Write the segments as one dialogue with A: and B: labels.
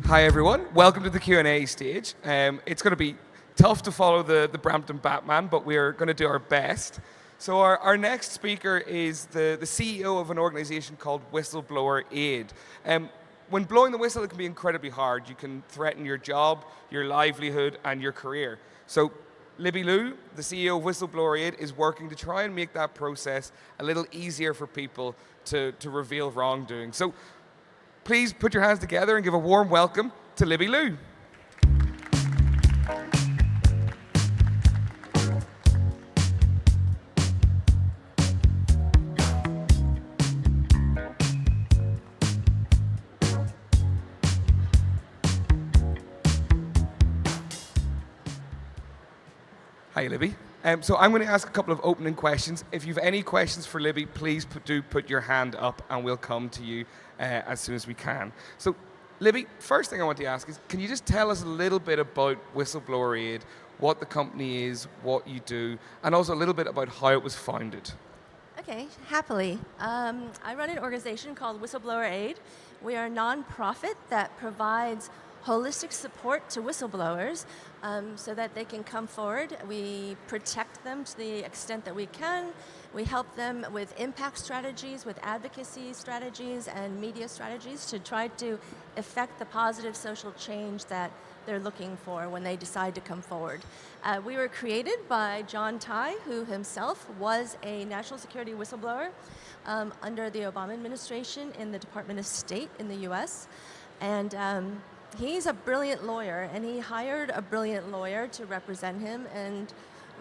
A: Hi everyone, welcome to the Q&A stage. It's going to be tough to follow the Brampton Batman, but we're going to do our best. So our next speaker is the CEO of an organization called Whistleblower Aid. When blowing the whistle, it can be incredibly hard. You can threaten your job, your livelihood, and your career. So Libby Liu, the CEO of Whistleblower Aid, is working to try and make that process a little easier for people to reveal wrongdoing. So please put your hands together and give a warm welcome to Libby Liu. Hi, Libby. So I'm going to ask a couple of opening questions. If you have any questions for Libby, please put your hand up and we'll come to you as soon as we can. So, Libby, first thing I want to ask is, can you just tell us a little bit about Whistleblower Aid, what the company is, what you do, and also a little bit about how it was founded?
B: Okay, happily. I run an organization called Whistleblower Aid. We are a nonprofit that provides holistic support to whistleblowers so that they can come forward. We protect them to the extent that we can. We help them with impact strategies, with advocacy strategies, and media strategies to try to effect the positive social change that they're looking for when they decide to come forward. We were created by John Tai, who himself was a national security whistleblower under the Obama administration in the Department of State in the US. And he's a brilliant lawyer, and he hired a brilliant lawyer to represent him and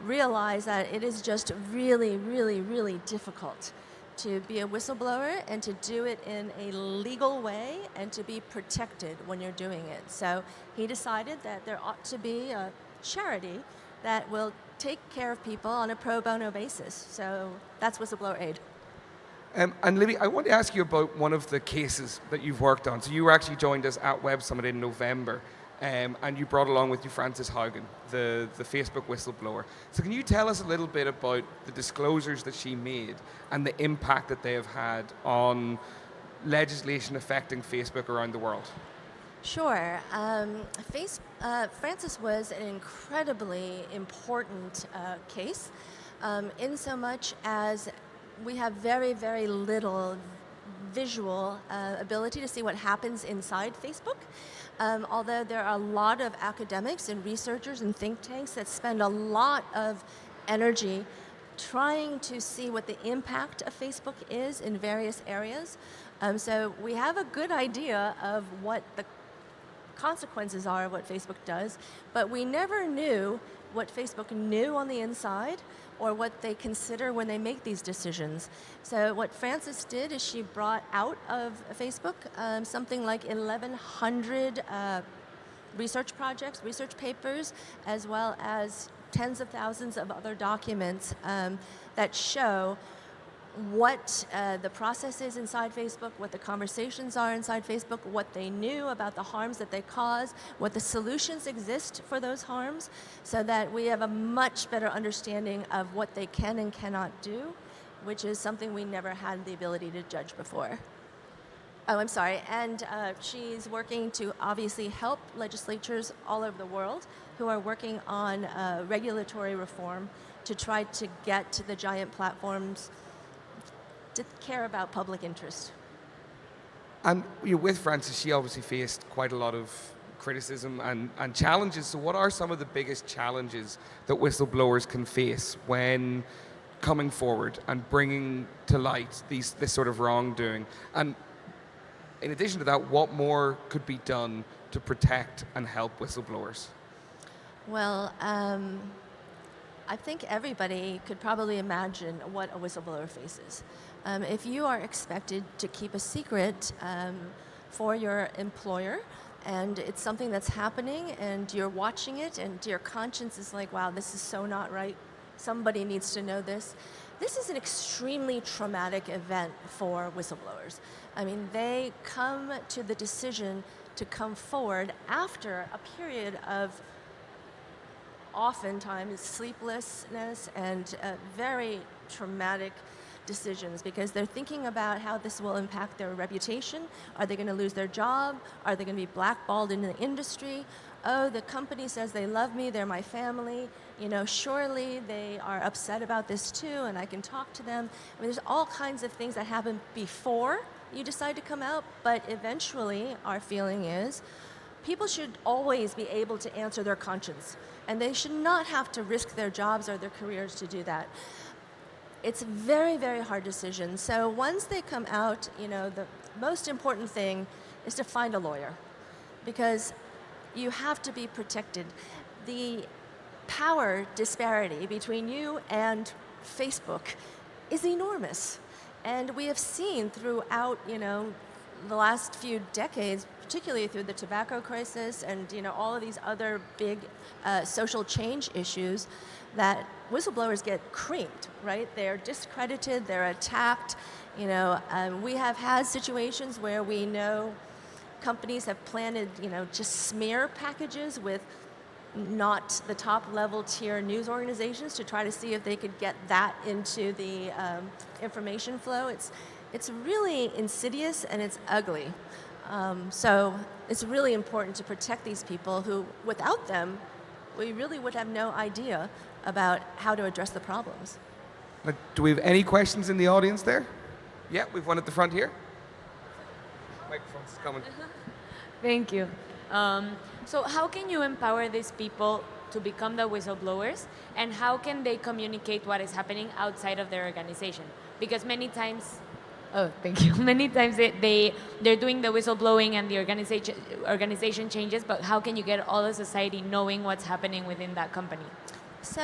B: realized that it is just really, really, really difficult to be a whistleblower and to do it in a legal way and to be protected when you're doing it. So he decided that there ought to be a charity that will take care of people on a pro bono basis. So that's Whistleblower Aid.
A: And Libby, I want to ask you about one of the cases that you've worked on. So you were actually joined us at Web Summit in November, and you brought along with you Frances Haugen, the Facebook whistleblower. So can you tell us a little bit about the disclosures that she made and the impact that they have had on legislation affecting Facebook around the world?
B: Sure. Frances was an incredibly important case in so much as we have very, very little visual ability to see what happens inside Facebook. Although there are a lot of academics and researchers and think tanks that spend a lot of energy trying to see what the impact of Facebook is in various areas. So we have a good idea of what the consequences are of what Facebook does, but we never knew what Facebook knew on the inside or what they consider when they make these decisions. So what Frances did is she brought out of Facebook something like 1,100 research projects, research papers, as well as tens of thousands of other documents that show what the process is inside Facebook, what the conversations are inside Facebook, what they knew about the harms that they cause, what the solutions exist for those harms, so that we have a much better understanding of what they can and cannot do, which is something we never had the ability to judge before. Oh, I'm sorry. And she's working to obviously help legislatures all over the world who are working on regulatory reform to try to get to the giant platforms to care about public interest.
A: And with Frances, she obviously faced quite a lot of criticism and challenges. So what are some of the biggest challenges that whistleblowers can face when coming forward and bringing to light this sort of wrongdoing? And in addition to that, what more could be done to protect and help whistleblowers?
B: Well, I think everybody could probably imagine what a whistleblower faces. If you are expected to keep a secret for your employer, and it's something that's happening, and you're watching it, and your conscience is like, wow, this is so not right, somebody needs to know this. This is an extremely traumatic event for whistleblowers. I mean, they come to the decision to come forward after a period of oftentimes sleeplessness and very traumatic decisions because they're thinking about how this will impact their reputation. Are they going to lose their job? Are they going to be blackballed in the industry? Oh, the company says they love me, they're my family. You know, surely they are upset about this too, and I can talk to them. I mean, there's all kinds of things that happen before you decide to come out, but eventually our feeling is people should always be able to answer their conscience, and they should not have to risk their jobs or their careers to do that. It's a very, very hard decision. So once they come out, you know, the most important thing is to find a lawyer because you have to be protected. The power disparity between you and Facebook is enormous. And we have seen throughout, you know, the last few decades, particularly through the tobacco crisis and, you know, all of these other big social change issues, that whistleblowers get creamed, right? They're discredited, they're attacked. You know, we have had situations where we know companies have planted, you know, just smear packages with not the top level tier news organizations to try to see if they could get that into the information flow. It's really insidious and it's ugly. So it's really important to protect these people who, without them, we really would have no idea about how to address the problems.
A: Do we have any questions in the audience there? Yeah, we've one at the front here. Microphone's coming.
C: Thank you. So how can you empower these people to become the whistleblowers, and how can they communicate what is happening outside of their organization? Because many times, thank you. Many times they're doing the whistleblowing and the organization changes, but how can you get all the society knowing what's happening within that company?
B: So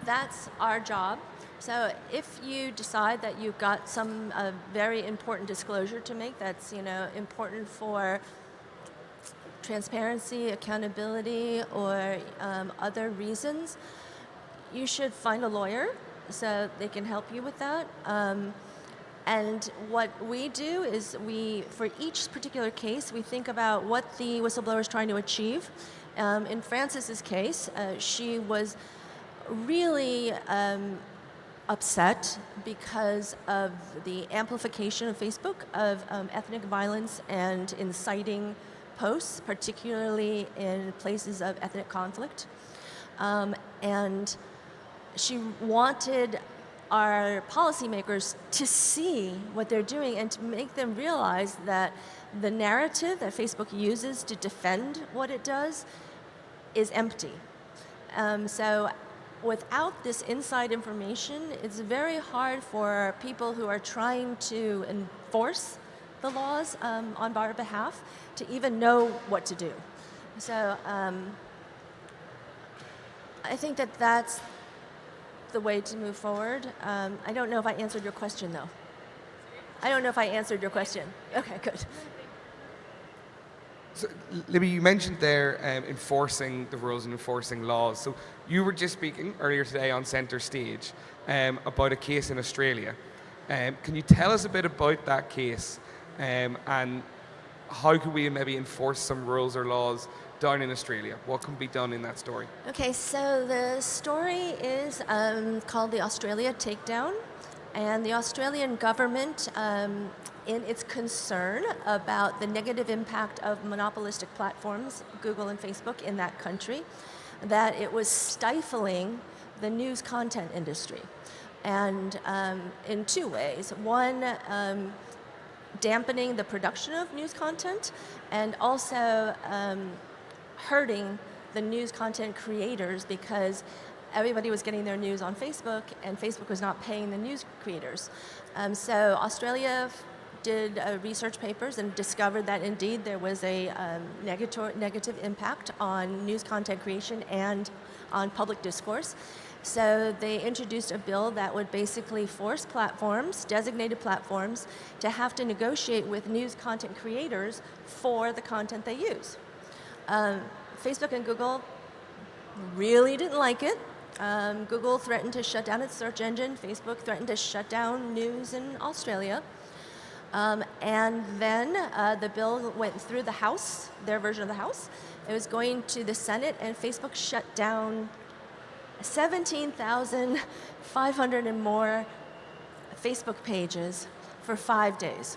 B: that's our job. So if you decide that you've got some very important disclosure to make that's, you know, important for transparency, accountability, or other reasons, you should find a lawyer so they can help you with that. And what we do is for each particular case, we think about what the whistleblower is trying to achieve. In Frances's case, she was really upset because of the amplification of Facebook of ethnic violence and inciting posts, particularly in places of ethnic conflict. And she wanted our policymakers to see what they're doing and to make them realize that the narrative that Facebook uses to defend what it does is empty. So without this inside information, it's very hard for people who are trying to enforce the laws on our behalf to even know what to do. So I think that that's the way to move forward. I don't know if I answered your question, though. I don't know if I answered your question. Okay, good.
A: So, Libby, you mentioned there enforcing the rules and enforcing laws. So you were just speaking earlier today on Centre Stage about a case in Australia. Can you tell us a bit about that case and how could we maybe enforce some rules or laws down in Australia? What can be done in that story?
B: Okay, so the story is called the Australia Takedown, and the Australian government, in its concern about the negative impact of monopolistic platforms, Google and Facebook, in that country, that it was stifling the news content industry. And in two ways. One, dampening the production of news content, and also hurting the news content creators because everybody was getting their news on Facebook and Facebook was not paying the news creators. So Australia did research papers and discovered that indeed there was a negative impact on news content creation and on public discourse. So they introduced a bill that would basically force platforms, designated platforms, to have to negotiate with news content creators for the content they use. Facebook and Google really didn't like it. Google threatened to shut down its search engine. Facebook threatened to shut down news in Australia. And then the bill went through the House, their version of the House. It was going to the Senate, and Facebook shut down 17,500 and more Facebook pages for 5 days.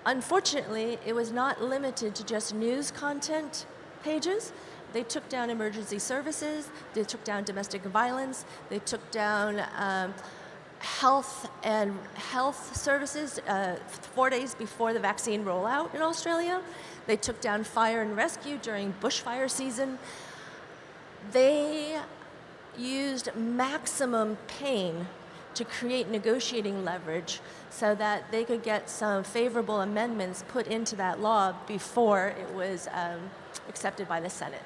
B: Unfortunately, it was not limited to just news content pages. They took down emergency services, they took down domestic violence, they took down health services 4 days before the vaccine rollout in Australia. They took down fire and rescue during bushfire season. They used maximum pain to create negotiating leverage so that they could get some favorable amendments put into that law before it was accepted by the Senate.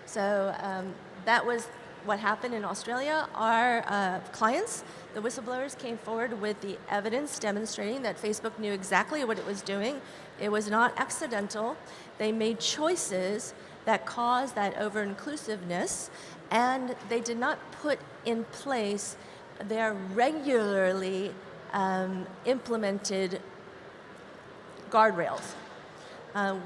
B: So that was what happened in Australia. Our clients, the whistleblowers, came forward with the evidence demonstrating that Facebook knew exactly what it was doing. It was not accidental. They made choices that caused that over-inclusiveness, and they did not put in place their regularly implemented guardrails,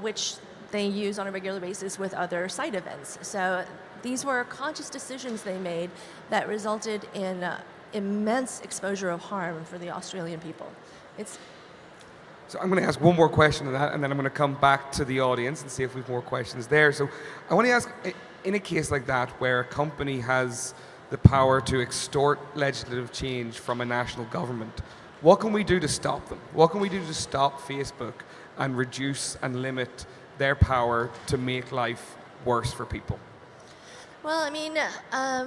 B: which they use on a regular basis with other site events. So these were conscious decisions they made that resulted in immense exposure of harm for the Australian people.
A: So I'm going to ask one more question on that, and then I'm going to come back to the audience and see if we have more questions there. So I want to ask, in a case like that, where a company has the power to extort legislative change from a national government, what can we do to stop them? What can we do to stop Facebook and reduce and limit their power to make life worse for people?
B: Well, I mean,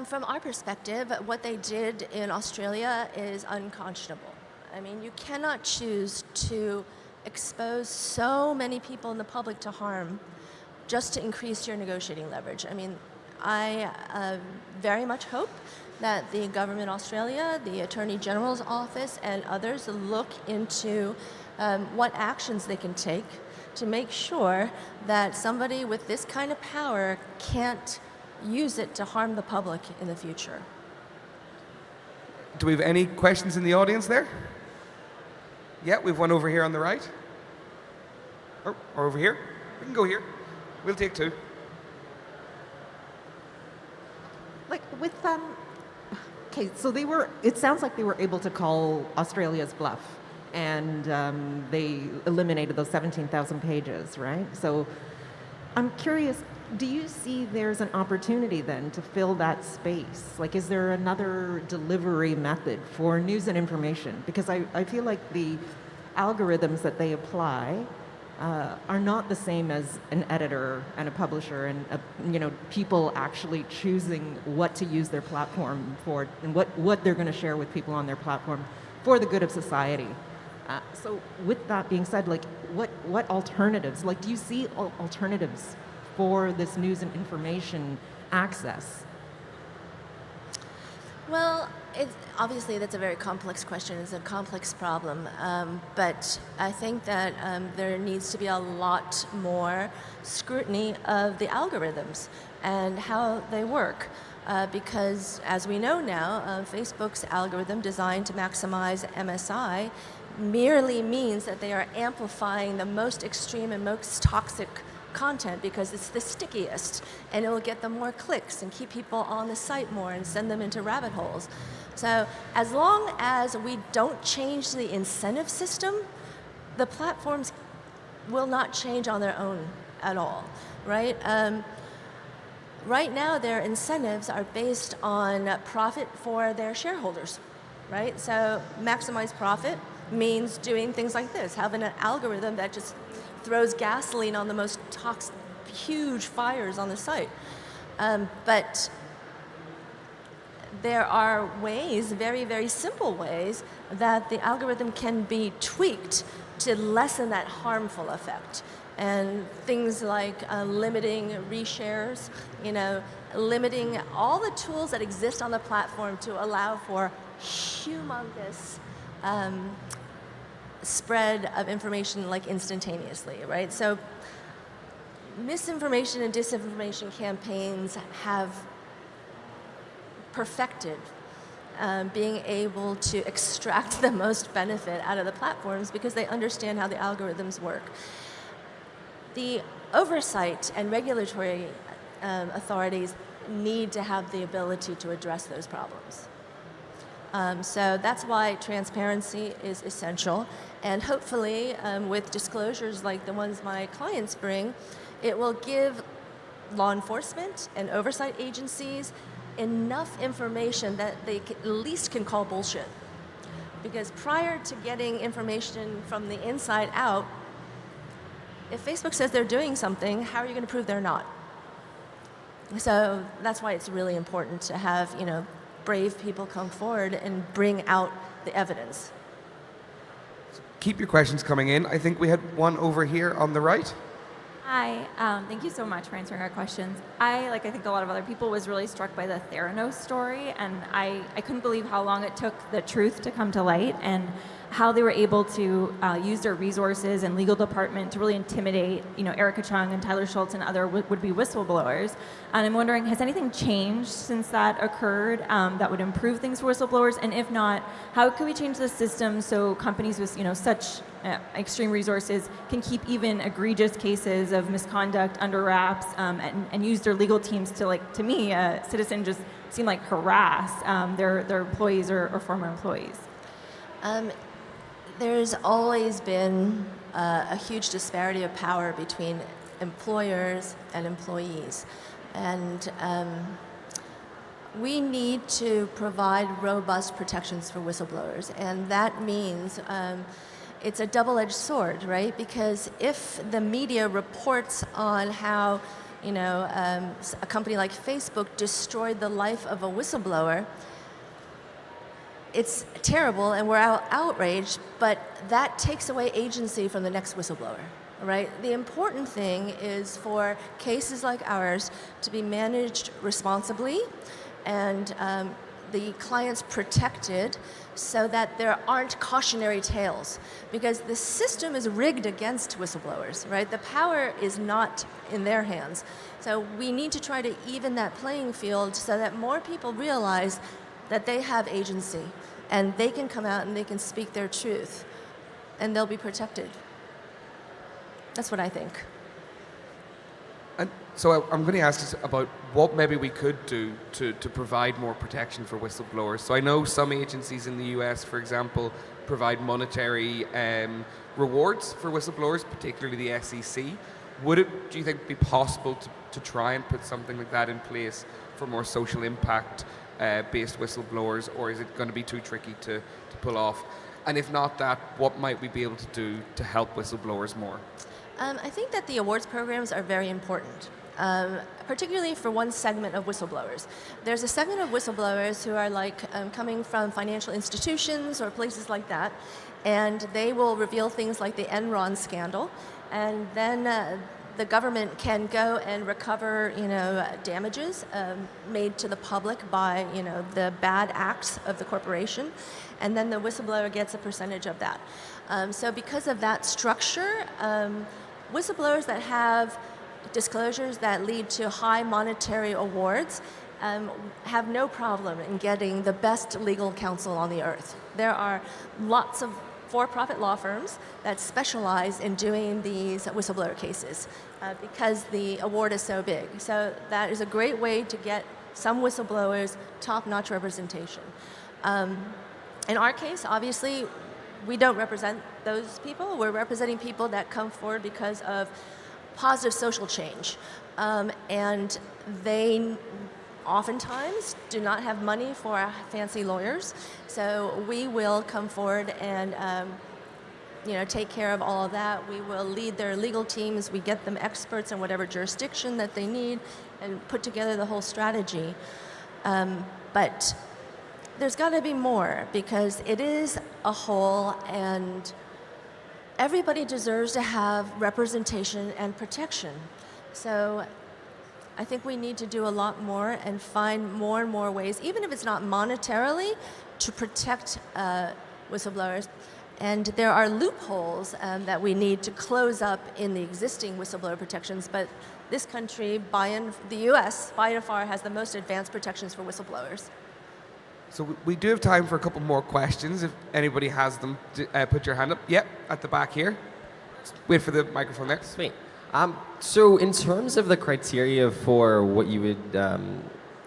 B: from our perspective, what they did in Australia is unconscionable. I mean, you cannot choose to expose so many people in the public to harm just to increase your negotiating leverage. I mean, I very much hope that the government in Australia, the Attorney General's office, and others look into what actions they can take to make sure that somebody with this kind of power can't use it to harm the public in the future.
A: Do we have any questions in the audience there? Yeah, we have one over here on the right. Or over here. We can go here. We'll take two.
D: Like with okay, so it sounds like they were able to call Australia's bluff, and they eliminated those 17,000 pages, right? So I'm curious, do you see there's an opportunity then to fill that space? Like, is there another delivery method for news and information? Because I feel like the algorithms that they apply are not the same as an editor and a publisher and people actually choosing what to use their platform for and what they're going to share with people on their platform for the good of society. So with that being said, like what alternatives, like do you see alternatives for this news and information access?
B: Well, obviously that's a very complex question. It's a complex problem. But I think that there needs to be a lot more scrutiny of the algorithms and how they work. Because as we know now, Facebook's algorithm designed to maximize MSI merely means that they are amplifying the most extreme and most toxic content because it's the stickiest, and it will get them more clicks and keep people on the site more and send them into rabbit holes. So as long as we don't change the incentive system, the platforms will not change on their own at all, right? Right now, their incentives are based on profit for their shareholders, right? So maximize profit means doing things like this, having an algorithm that just throws gasoline on the most toxic, huge fires on the site. But there are ways, very, very simple ways, that the algorithm can be tweaked to lessen that harmful effect. And things like limiting reshares, limiting all the tools that exist on the platform to allow for humongous spread of information like instantaneously, right? So misinformation and disinformation campaigns have perfected being able to extract the most benefit out of the platforms because they understand how the algorithms work. The oversight and regulatory authorities need to have the ability to address those problems. So that's why transparency is essential. And hopefully, with disclosures like the ones my clients bring, it will give law enforcement and oversight agencies enough information that they at least can call bullshit. Because prior to getting information from the inside out, if Facebook says they're doing something, how are you going to prove they're not? So that's why it's really important to have, brave people come forward and bring out the evidence.
A: Keep your questions coming in. I think we had one over here on the right.
E: Hi, thank you so much for answering our questions. I think a lot of other people, was really struck by the Theranos story, and I couldn't believe how long it took the truth to come to light and how they were able to use their resources and legal department to really intimidate, Erica Chung and Tyler Schultz and other would-be whistleblowers. And I'm wondering, has anything changed since that occurred that would improve things for whistleblowers? And if not, how can we change the system so companies with, such extreme resources can keep even egregious cases of misconduct under wraps and use their legal teams to me, a citizen just seem like harass their employees or former employees?
B: There's always been a huge disparity of power between employers and employees. And we need to provide robust protections for whistleblowers. And that means it's a double-edged sword, right? Because if the media reports on how, a company like Facebook destroyed the life of a whistleblower, it's terrible and we're outraged, but that takes away agency from the next whistleblower, right? The important thing is for cases like ours to be managed responsibly and the clients protected so that there aren't cautionary tales, because the system is rigged against whistleblowers, right? The power is not in their hands. So we need to try to even that playing field so that more people realize that they have agency and they can come out and they can speak their truth and they'll be protected. That's what I think.
A: And so I'm going to ask us about what maybe we could do to provide more protection for whistleblowers. So I know some agencies in the US, for example, provide monetary rewards for whistleblowers, particularly the SEC. Would it, do you think, be possible to try and put something like that in place for more social impact based whistleblowers, or is it going to be too tricky to pull off? And if not that, what might we be able to do to help whistleblowers more?
B: I think that the awards programs are very important, particularly for one segment of whistleblowers. There's a segment of whistleblowers who are coming from financial institutions or places like that, and they will reveal things like the Enron scandal, and then the government can go and recover, damages made to the public by, the bad acts of the corporation, and then the whistleblower gets a percentage of that. So because of that structure, whistleblowers that have disclosures that lead to high monetary awards have no problem in getting the best legal counsel on the earth. There are lots of for-profit law firms that specialize in doing these whistleblower cases because the award is so big. So that is a great way to get some whistleblowers top-notch representation. In our case, obviously, we don't represent those people. We're representing people that come forward because of positive social change. And they oftentimes do not have money for fancy lawyers. So we will come forward and take care of all of that. We will lead their legal teams. We get them experts in whatever jurisdiction that they need and put together the whole strategy. But there's got to be more, because it is a whole, and everybody deserves to have representation and protection. So I think we need to do a lot more and find more and more ways, even if it's not monetarily, to protect whistleblowers. And there are loopholes that we need to close up in the existing whistleblower protections, but this country, the US, by far has the most advanced protections for whistleblowers.
A: So we do have time for a couple more questions. If anybody has them, put your hand up. Yep, at the back here. Wait for the microphone there.
F: Sweet. So in terms of the criteria for what you would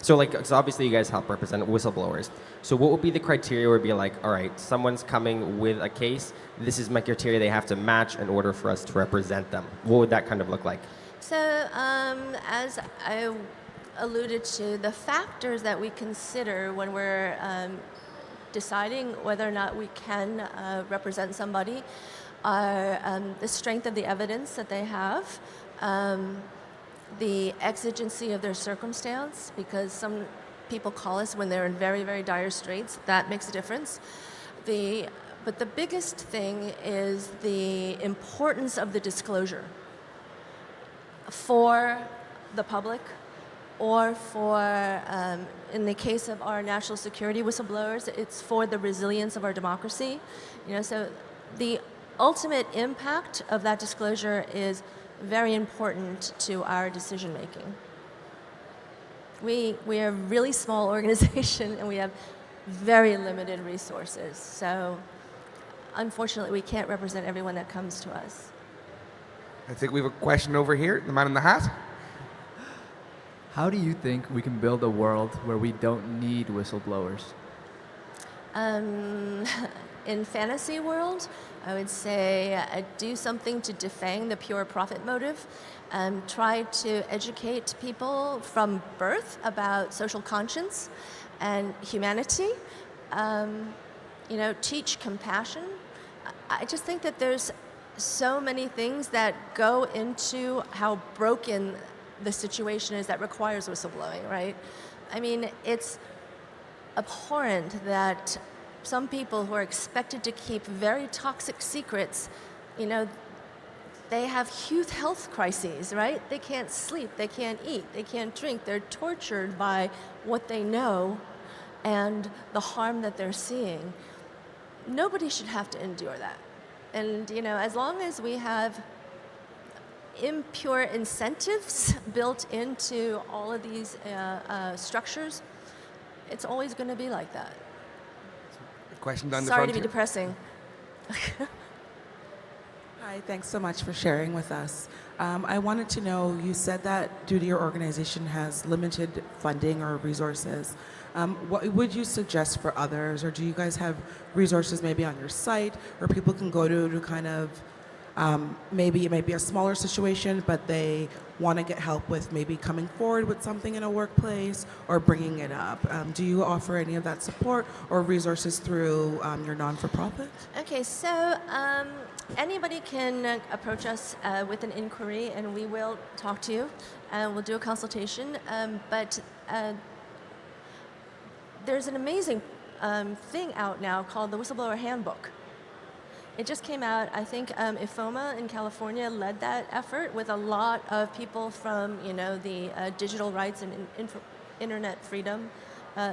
F: So so obviously you guys help represent whistleblowers. So what would be the criteria where it'd be like, all right, someone's coming with a case, this is my criteria they have to match in order for us to represent them? What would that kind of look like?
B: So, as I alluded to, the factors that we consider when we're deciding whether or not we can represent somebody are the strength of the evidence that they have, the exigency of their circumstance, because some people call us when they're in very, very dire straits. That makes a difference. But the biggest thing is the importance of the disclosure for the public, or for, in the case of our national security whistleblowers, it's for the resilience of our democracy. So the ultimate impact of that disclosure is very important to our decision making. We are a really small organization and we have very limited resources. So unfortunately, we can't represent everyone that comes to us.
A: I think we have a question over here, the man in the hat.
G: How do you think we can build a world where we don't need whistleblowers?
B: In fantasy world, I would say do something to defang the pure profit motive. Try to educate people from birth about social conscience and humanity. Teach compassion. I just think that there's so many things that go into how broken the situation is that requires whistleblowing, right? I mean, it's abhorrent that some people who are expected to keep very toxic secrets, they have huge health crises, right? They can't sleep, they can't eat, they can't drink. They're tortured by what they know and the harm that they're seeing. Nobody should have to endure that. And, as long as we have impure incentives built into all of these structures, it's always going to be like that.
A: Question down the
B: Sorry
A: front
B: to be
A: here.
B: depressing.
H: Hi, thanks so much for sharing with us. I wanted to know, you said that due to your organization has limited funding or resources, what would you suggest for others, or do you guys have resources maybe on your site where people can go to kind of, maybe it might be a smaller situation, but they want to get help with maybe coming forward with something in a workplace or bringing it up? Do you offer any of that support or resources through your non-for-profit?
B: Okay, so anybody can approach us with an inquiry, and we will talk to you. We'll do a consultation. But there's an amazing thing out now called the Whistleblower Handbook. It just came out. I think IFOMA in California led that effort with a lot of people from the digital rights and internet freedom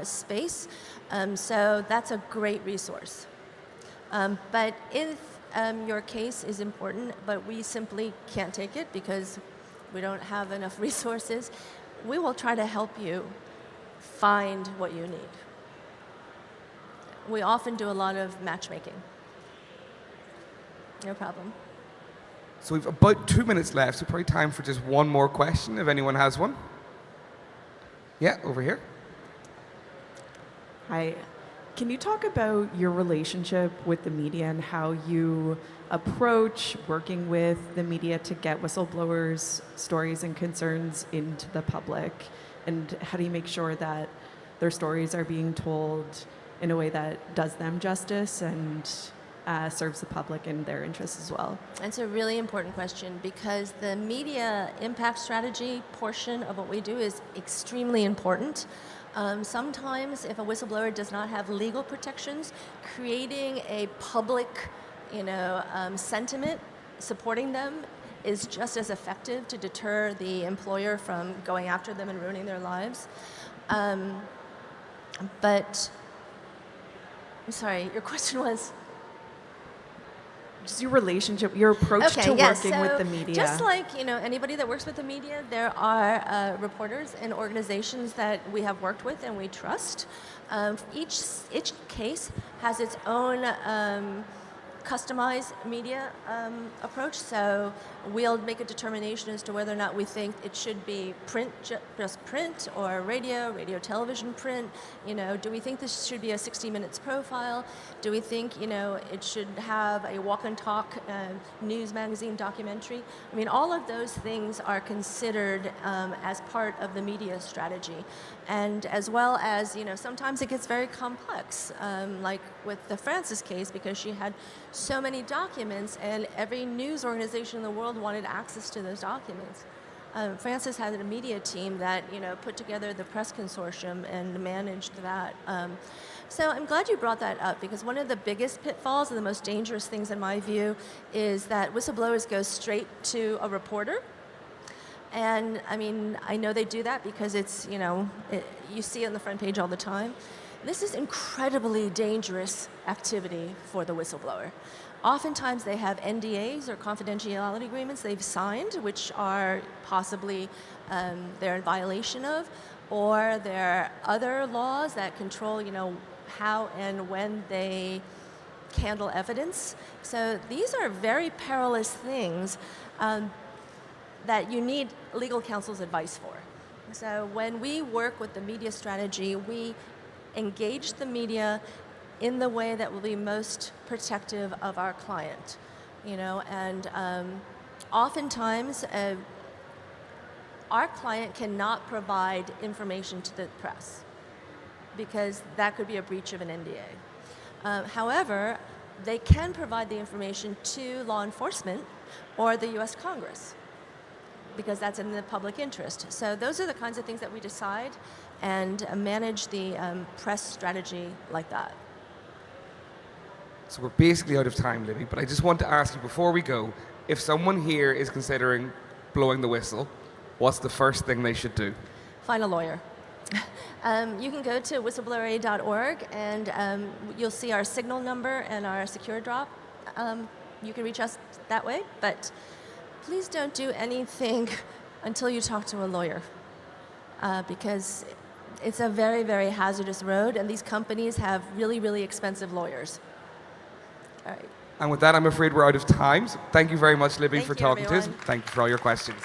B: space. So that's a great resource. But if your case is important, but we simply can't take it because we don't have enough resources, we will try to help you find what you need. We often do a lot of matchmaking. No problem.
A: So we've about 2 minutes left, so probably time for just one more question, if anyone has one. Yeah, over here.
I: Hi. Can you talk about your relationship with the media and how you approach working with the media to get whistleblowers' stories and concerns into the public? And how do you make sure that their stories are being told in a way that does them justice and serves the public and their interests as well?
B: That's a really important question because the media impact strategy portion of what we do is extremely important. Sometimes if a whistleblower does not have legal protections, creating a public sentiment supporting them is just as effective to deter the employer from going after them and ruining their lives. But I'm sorry, your question was?
I: Just your relationship, your approach to working with the media.
B: Just like anybody that works with the media, there are reporters and organizations that we have worked with and we trust. Each case has its own customized media approach. So we'll make a determination as to whether or not we think it should be print, just print, or radio, television, print. You know, do we think this should be a 60 minutes profile? Do we think, you know, it should have a walk and talk news magazine documentary? I mean, all of those things are considered as part of the media strategy. And as well as, you know, sometimes it gets very complex, like with the Frances case, because she had so many documents and every news organization in the world wanted access to those documents. Frances had a media team that, you know, put together the press consortium and managed that. So I'm glad you brought that up, because one of the biggest pitfalls and the most dangerous things in my view is that whistleblowers go straight to a reporter. And I mean, I know they do that because it's, you know, you see it on the front page all the time. This is incredibly dangerous activity for the whistleblower. Oftentimes they have NDAs or confidentiality agreements they've signed, which are possibly they're in violation of, or there are other laws that control, you know, how and when they handle evidence. So these are very perilous things that you need legal counsel's advice for. So when we work with the media strategy, we engage the media in the way that will be most protective of our client, you know, and oftentimes our client cannot provide information to the press because that could be a breach of an NDA. However, they can provide the information to law enforcement or the US Congress, because that's in the public interest. So those are the kinds of things that we decide and manage the press strategy like that.
A: So we're basically out of time, Libby, but I just want to ask you before we go, if someone here is considering blowing the whistle, what's the first thing they should do?
B: Find a lawyer. You can go to whistleblower.org and you'll see our signal number and our secure drop. You can reach us that way, but please don't do anything until you talk to a lawyer, because it's a very, very hazardous road, and these companies have really, really expensive lawyers. All right.
A: And with that, I'm afraid we're out of time. So thank you very much, Libby,
B: Thank
A: for
B: you,
A: talking to us.
B: everyone.
A: Thank you for all your questions.